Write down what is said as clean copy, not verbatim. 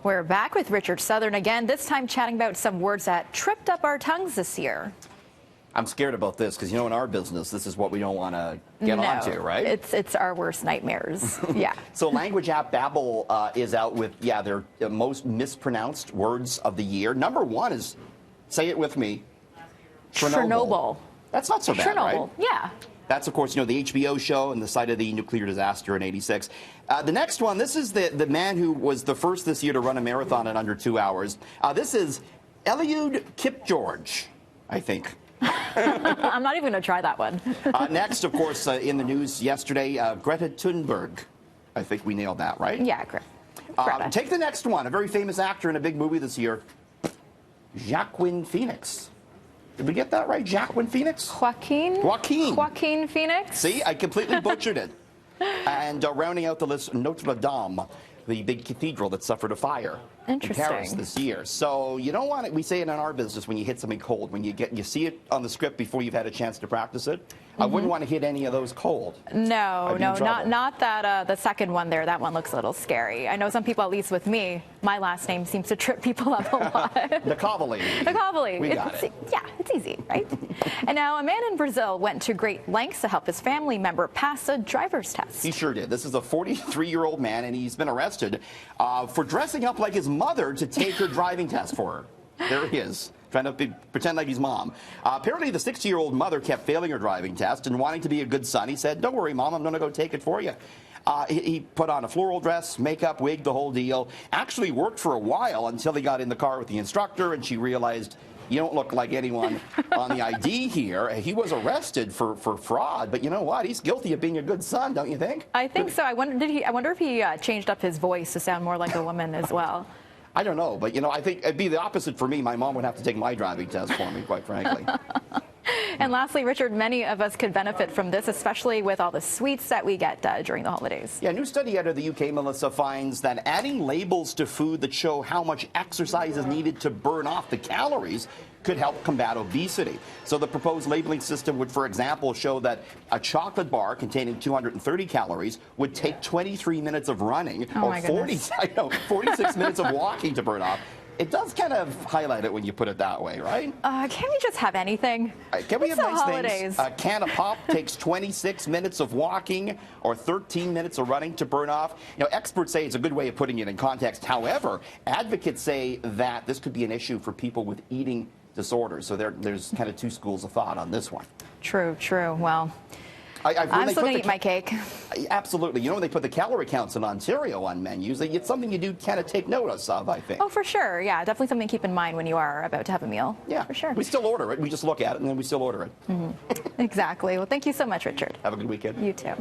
We're back with Richard Southern again, this time chatting about some words that tripped up our tongues this year. I'm scared about this because, you know, in our business, this is what we don't want to get onto, right? It's our worst nightmares. Yeah. So language app Babbel is out with, their most mispronounced words of the year. Number one is, say it with me, Chernobyl. That's not so bad, right? Yeah. That's, of course, you know, the HBO show and the site of the nuclear disaster in '86. The next one, this is the man who was the first this year to run a marathon in under 2 hours. This is Eliud Kipgeorge, I think. I'm not even going to try that one. Next, of course, in the news yesterday, Greta Thunberg. I think we nailed that, right? Yeah, Greta. Take the next one. A very famous actor in a big movie this year, Joaquin Phoenix. Did we get that right? Joaquin Phoenix? Joaquin Phoenix. See, I completely butchered it. And rounding out the list, Notre Dame, the big cathedral that suffered a fire in Paris this year. So you don't want it. We say it in our business when you hit something cold, when you see it on the script before you've had a chance to practice it. I wouldn't want to hit any of those cold. No, not that the second one there. That one looks a little scary. I know some people, at least with me, my last name seems to trip people up a lot. Nicavoli. We got it. Yeah, it's easy, right? And now a man in Brazil went to great lengths to help his family member pass a driver's test. He sure did. This is a 43-year-old man, and he's been arrested for dressing up like his mother to take her driving test for her. There he is, trying to pretend like he's mom. Apparently, the 60-year-old mother kept failing her driving test, and wanting to be a good son, he said, "Don't worry, Mom, I'm going to go take it for you." He put on a floral dress, makeup, wig, the whole deal. Actually worked for a while until he got in the car with the instructor, and she realized, you don't look like anyone on the ID here. He was arrested for fraud, but you know what? He's guilty of being a good son, don't you think? I think so. I wonder if he changed up his voice to sound more like a woman as well. I don't know, but, you know, I think it'd be the opposite for me. My mom would have to take my driving test for me, quite frankly. And lastly, Richard, many of us could benefit from this, especially with all the sweets that we get during the holidays. Yeah, a new study out of the UK, Melissa, finds that adding labels to food that show how much exercise is needed to burn off the calories could help combat obesity. So the proposed labeling system would, for example, show that a chocolate bar containing 230 calories would take 23 minutes of running or 46 minutes of walking to burn off. It does kind of highlight it when you put it that way, right? Can't we just have anything? Can we have nice holidays. things? A can of pop takes 26 minutes of walking or 13 minutes of running to burn off. You know, experts say it's a good way of putting it in context. However, advocates say that this could be an issue for people with eating disorders. So there's kind of two schools of thought on this one. True. Well, I'm still going to eat my cake. Absolutely. You know, when they put the calorie counts in Ontario on menus, it's something you do kind of take notice of, I think. Oh, for sure. Yeah, definitely something to keep in mind when you are about to have a meal. Yeah, for sure. We still order it. We just look at it, and then we still order it. Exactly. Well, thank you so much, Richard. Have a good weekend. You too.